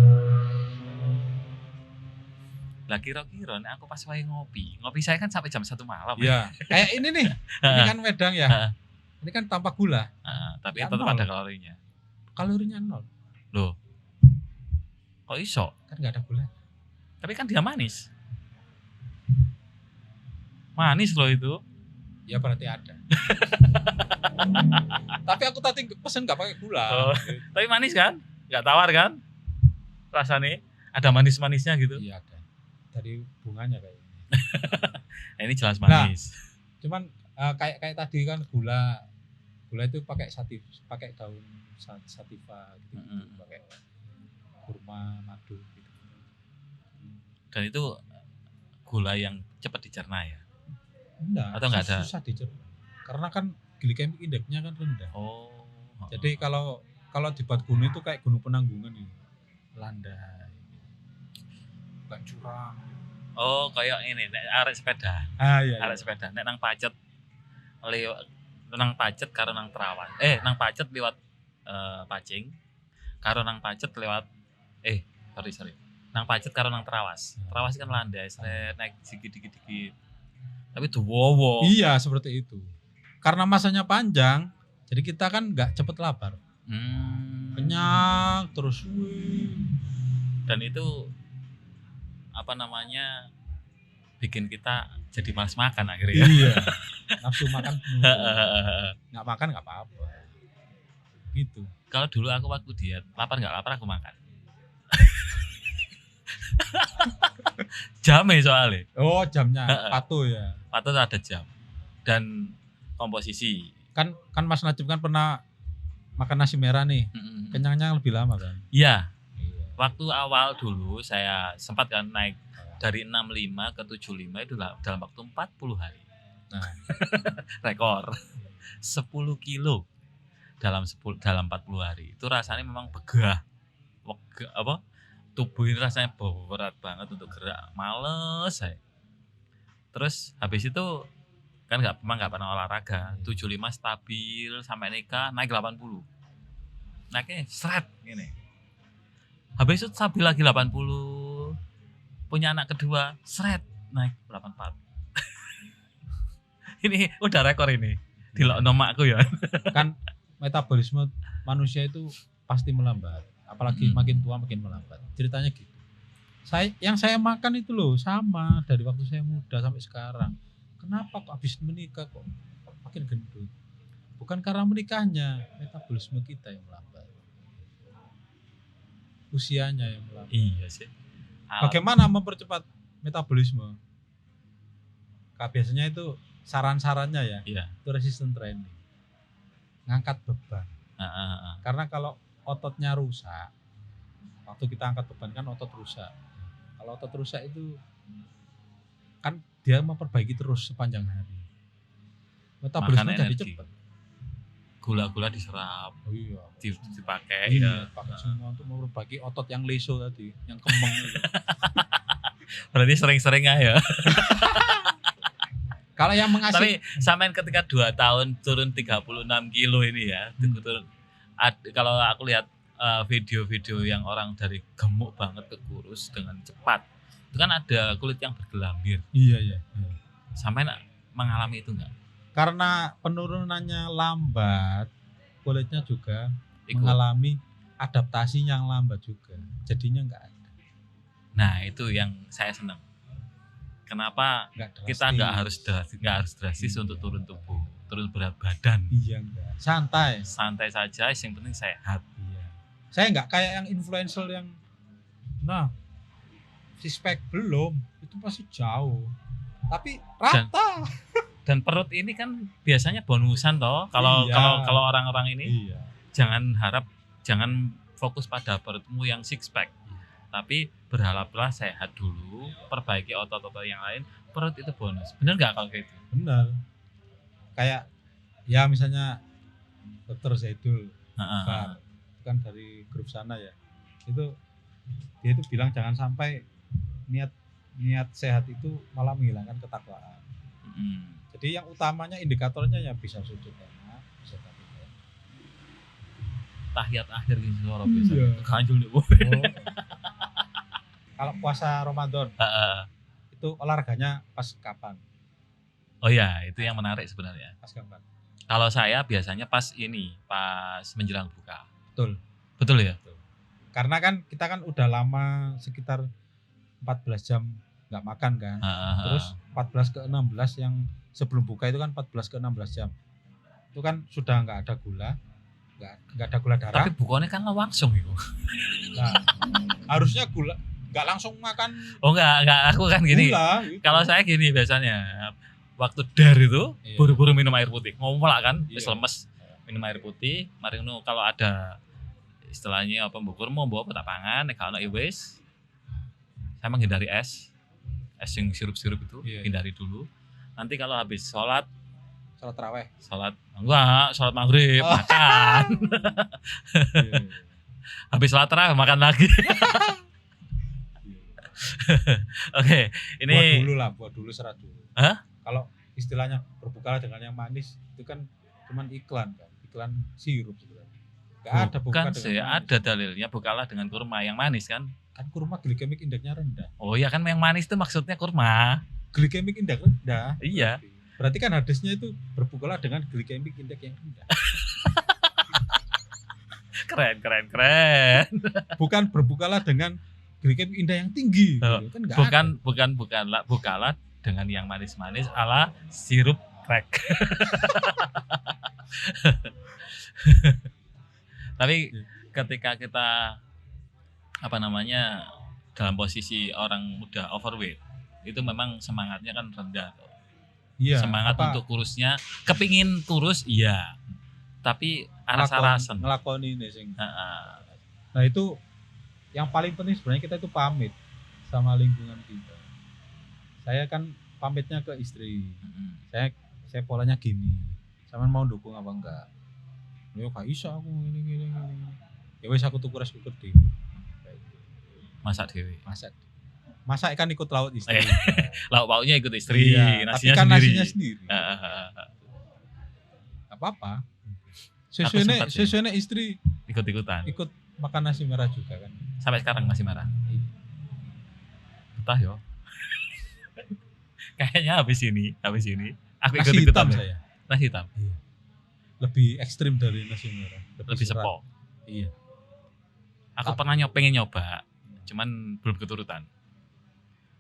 Lah kira-kira aku pas wae ngopi saya kan sampai jam 1 malam.
Iya. Kayak ini nih. Ini kan wedang ya. Ini kan tanpa gula.
Tapi ya, tetap ada kalorinya.
Kalorinya 0.
Loh. Kok iso?
Kan enggak ada gula.
Tapi kan dia manis. Manis loh itu.
Ya berarti ada. Tapi aku tadi pesen enggak pakai gula.
Oh, tapi manis kan? Enggak tawar kan? Rasanya ada manis-manisnya gitu.
Iya ada. Dari bunganya kayaknya.
Ini jelas manis.
Nah, cuman kayak tadi kan gula itu pakai daun sativa gitu, pakai kurma, madu gitu.
Dan itu gula yang cepat dicerna ya?
Enggak.
Atau enggak ada?
Susah dicerna. Karena kan glycemic index-nya kan rendah.
Oh.
Jadi kalau dibuat gunung itu kayak gunung penanggungan ini. Landai. Bukan curang.
Oh, kayak ini arek sepeda.
Iya.
Arek sepeda nek nang Pacet nang Pacet karo nang Trawas. Nang Pacet lewat Pacing. Karo nang Pacet lewat sorry. Nang Pacet karo nang Trawas. Trawas kan landai, naik dikit-dikit. Tapi duwowo.
Iya, seperti itu. Karena masanya panjang, jadi kita kan nggak cepet lapar. Kenyang terus.
Dan itu apa namanya bikin kita jadi malas makan akhirnya.
Iya. Nafsu makan. Nggak makan nggak apa-apa. Gitu.
Kalau dulu aku waktu diet, lapar nggak lapar aku makan. Jamnya soalnya.
Oh, jamnya patuh ya.
Atau ada jam. Dan komposisi.
Kan Mas Najib kan pernah makan nasi merah nih. Kenyangnya lebih lama kan.
Iya. Waktu awal dulu saya sempat kan naik dari 65 ke 75 itu dalam waktu 40 hari.
Nah,
Rekor 10 kilo dalam 40 hari. Itu rasanya memang begah. Tubuh ini rasanya berat banget untuk gerak, males saya. Terus habis itu kan memang nggak pernah olahraga. 75 stabil sampai nikah naik 80. Naiknya seret gini. Habis itu stabil lagi 80. Punya anak kedua seret naik 84. Ini udah rekor ini. Dilokno makku ya.
Kan metabolisme manusia itu pasti melambat. Apalagi makin tua makin melambat. Ceritanya gitu. Yang saya makan itu loh sama dari waktu saya muda sampai sekarang. Kenapa kok habis menikah kok makin gendut? Bukan karena menikahnya, metabolisme kita yang melambat. Usianya yang melambat.
Iya sih.
Bagaimana mempercepat metabolisme? Biasanya itu saran-sarannya ya.
Iya.
Itu resistance training. Ngangkat beban. Karena kalau ototnya rusak, waktu kita angkat beban kan otot rusak. Kalau otot rusak itu kan dia memperbaiki terus sepanjang hari. Metabolisme jadi cepat.
Gula-gula diserap,
Oh iya.
dipakai ya.
Pakai semua untuk memperbaiki otot yang leso tadi, yang kemeng itu.
Berarti sering-sering aja.
Kalau yang mengasih
Tapi sampean ketika 2 tahun turun 36 kilo ini ya, turun. Kalau aku lihat video-video yang orang dari gemuk banget ke kurus dengan cepat, itu kan ada kulit yang bergelambir.
Iya.
Sampean mengalami itu enggak?
Karena penurunannya lambat, kulitnya juga
Ikut.
mengalami adaptasi yang lambat juga. Jadinya enggak ada.
Nah, itu yang saya senang. Kenapa kita nggak harus drastis untuk turun tubuh, turun berat badan.
Iya enggak.
Santai saja, yang penting sehat.
Iya. Saya enggak kayak yang influencer yang six-pack belum, itu masih jauh. Tapi rata.
Dan perut ini kan biasanya bonusan toh. Kalau orang-orang ini jangan fokus pada perutmu yang six pack. Tapi berharaplah sehat dulu, perbaiki otot-otot yang lain, perut itu bonus. Bener nggak kalau kayak gitu?
Benar. Kayak ya misalnya Dr. Zaidul, kan dari grup sana ya. Dia itu bilang jangan sampai niat sehat itu malah menghilangkan ketakwaan. Jadi yang utamanya indikatornya ya bisa sujud enak, bisa tapi
tahiyat akhir gitu suara
Iya.
biasa. Kanjul nih.
Kalau puasa Ramadan itu olahraganya pas kapan?
Oh ya, itu yang menarik sebenarnya.
Pas kapan?
Kalau saya biasanya pas menjelang buka. Betul ya?
Karena kan kita kan udah lama sekitar 14 jam nggak makan kan. Terus 14 ke 16 yang sebelum buka itu kan 14 ke 16 jam. Itu kan sudah nggak ada gula, nggak ada gula darah.
Tapi bukanya kan langsung itu.
Nah, harusnya gula nggak langsung makan
Oh enggak, aku kan gini.
gula. Gitu.
Kalau saya gini biasanya waktu dar itu
Iya.
buru-buru minum air putih. Ngomong kan,
Iya.
wis lemes. Minum air putih, mari ngono kalau ada istilahnya apa mbukur mau bawa petak pangan, nek ana wis. Saya menghindari es yang sirup-sirup itu,
Iya.
hindari dulu. Nanti kalau habis sholat
Taraweh.
sholat maghrib, makan.
Iya.
Habis sholat tarawih makan lagi. Oke, ini
buat dulu serat dulu.
Hah?
Kalau istilahnya berbuka dengan yang manis itu kan cuman iklan kan, iklan sirup sebenarnya. Nggak ada buka
bukan
dengan
sih,
manis.
ada dalilnya bukalah dengan kurma yang manis kan.
Kan kurma glikemik indeksnya rendah.
Oh iya kan yang manis itu maksudnya kurma.
glikemik index rendah.
Iya.
Berarti kan hadisnya itu berbukalah dengan glikemik index yang rendah.
Keren.
Bukan berbukalah dengan glikemik index yang tinggi.
Oh,
Gitu. Kan nggak ada.
bukalah dengan yang manis-manis ala sirup crack. Tapi ketika kita dalam posisi orang muda overweight, itu memang semangatnya kan rendah.
Iya,
Semangat untuk kurusnya, kepingin kurus iya, tapi aras-arasan.
Ngelakoni ini sing. Nah itu yang paling penting sebenarnya kita itu pamit sama lingkungan kita. Saya kan pamitnya ke istri. Saya polanya gini. Sama mau dukung apa enggak? Yo gak iso aku gini. Ya wis aku tuku rice cooker dhewe.
Masak dewe.
Masak kan ikut laut istri.
Lauk pauknya ikut istri,
Iya,
nasinya
tapi kan
sendiri.
nasinya sendiri. Gak apa-apa. Sesuai istri
Ikut-ikutan.
ikut makan nasi merah juga kan.
Sampai sekarang masih marah. Betah yo. Kayaknya habis ini aku
Nasi
ikut-ikutan.
hitam saya.
Nasi hitam.
Lebih ekstrim dari nasi merah.
Lebih
serat.
sepok.
Iya.
Aku pernah pengen nyoba, cuman belum keturutan.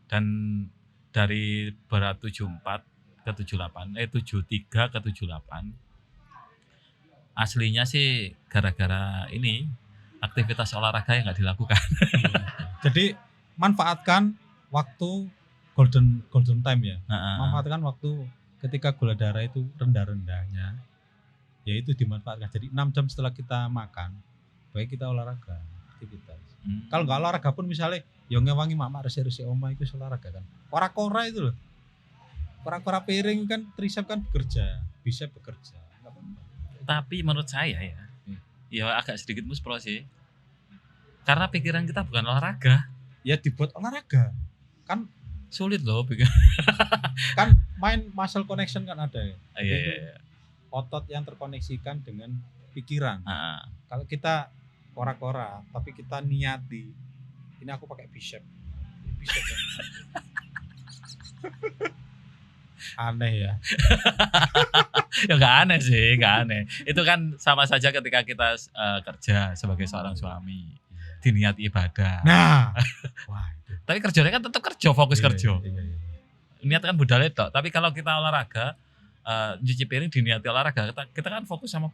Dan dari berat 74 ke 78, 73 ke 78, aslinya sih gara-gara ini aktivitas olahraga yang nggak dilakukan.
Jadi manfaatkan waktu golden time ya. Manfaatkan waktu ketika gula darah itu rendah-rendahnya. Ya itu dimanfaatkan. Jadi 6 jam setelah kita makan, baik kita olahraga, aktivitas. Kalau nggak olahraga pun misalnya yang ngewangi mak resi-resi oma itu olahraga kan. Kora-kora itu loh. Kora-kora piring kan tricep kan bekerja, bicep bekerja. Nggak apa-apa.
Tapi menurut saya ya agak sedikit muspro sih. Karena pikiran kita bukan olahraga.
Ya dibuat olahraga. Kan
Sulit loh pikir.
kan main muscle connection kan ada ya.
Iya.
Otot yang terkoneksikan dengan pikiran. Kalau kita kora-kora tapi kita niati ini aku pakai bicep yang aneh ya.
Ya nggak aneh sih, nggak aneh. Itu kan sama saja ketika kita kerja sebagai seorang suami, diniati ibadah.
Nah, wah itu.
Tapi kerjanya kan tetap kerja, fokus kerja.
Iya.
Niat kan budal itu. Tapi kalau kita olahraga, cuci piring diniati olahraga, kita kan fokus sama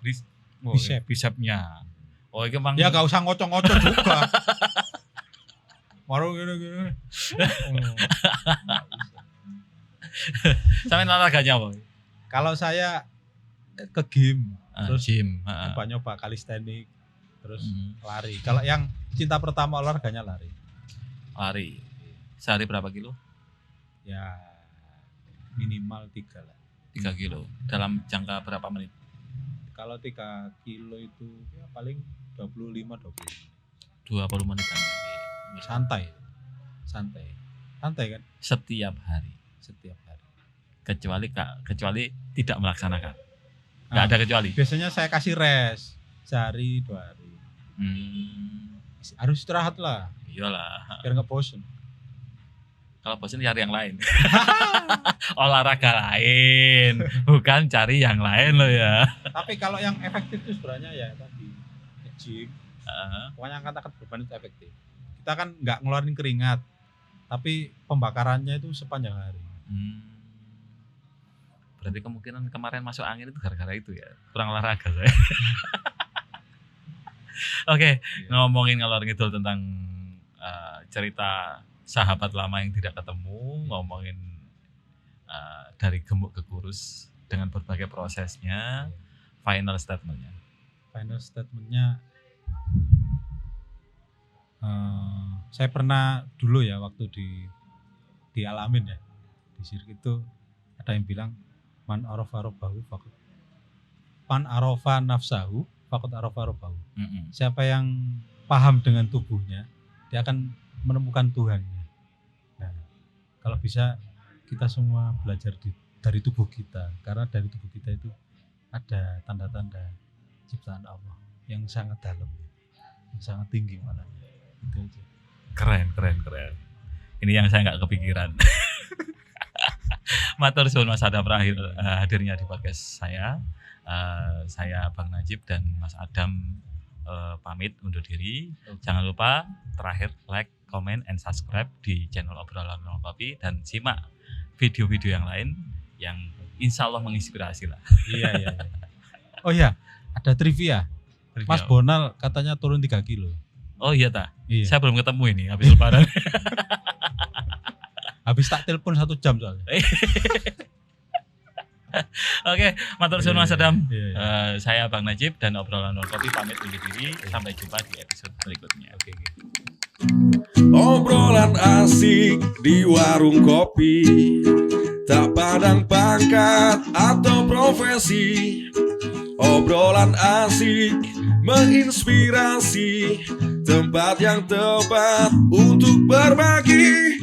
bicepnya. Oh, itu memang.
Ya gak usah ngocok-ngocok juga. Baru gini.
Sampai olahraganya apa?
Kalau saya ke gym, terus
Gym.
nyoba kalistenik, terus lari. Kalau yang cinta pertama olahraganya lari.
Lari. Sehari berapa kilo?
Ya minimal 3 lah.
3 kilo. Dalam jangka berapa menit?
Kalau 3 kilo itu ya paling 25.
20 menit kan.
Santai kan
Setiap hari. Kecuali tidak melaksanakan. Nggak ada kecuali.
Biasanya saya kasih rest sehari 2 hari. Harus istirahat lah
Iyalah.
biar nggak bosen.
Kalau bosan cari yang lain. Olahraga lain, bukan cari yang lain loh ya.
Tapi kalau yang efektif itu sebenarnya ya tadi gym. Pokoknya angkat beban itu efektif. Kita kan nggak ngeluarin keringat, tapi pembakarannya itu sepanjang hari.
Berarti kemungkinan kemarin masuk angin itu gara-gara itu ya, kurang olahraga saya. Oke, ngomongin ngalor ngidul tentang cerita sahabat lama yang tidak ketemu, ngomongin dari gemuk ke kurus dengan berbagai prosesnya. Final statementnya
saya pernah dulu ya waktu di Alamin ya, di sirkuit itu ada yang bilang man arafa nafsahu faqad arafa rabbahu. Siapa yang paham dengan tubuhnya, dia akan menemukan Tuhannya. Nah, kalau bisa kita semua belajar dari tubuh kita, karena dari tubuh kita itu ada tanda-tanda ciptaan Allah yang sangat dalam, yang sangat tinggi malah. Itu aja.
Keren. Ini yang saya nggak kepikiran. Matur suwun Mas Adam terakhir hadirnya di podcast saya. Saya Bang Najib dan Mas Adam pamit undur diri. Jangan lupa terakhir like, comment, and subscribe di channel Obrolan Ruang Kopi dan simak video-video yang lain yang insya Allah menginspirasi lah.
Iya. Oh iya, ada trivia. Mas Bonal katanya turun 3 kilo.
Oh iya ta?
Iya.
Saya belum ketemu ini habis lebaran.
Habis tak telepon 1 jam soalnya.
Oke, matur suwun Mas Adam.
Iya.
Saya Bang Najib dan Obrolan Ruang Kopi pamit undur diri. Sampai jumpa di episode berikutnya.
Oke.
Obrolan asik di warung kopi, tak pandang pangkat atau profesi. Obrolan asik menginspirasi, tempat yang tepat untuk berbagi.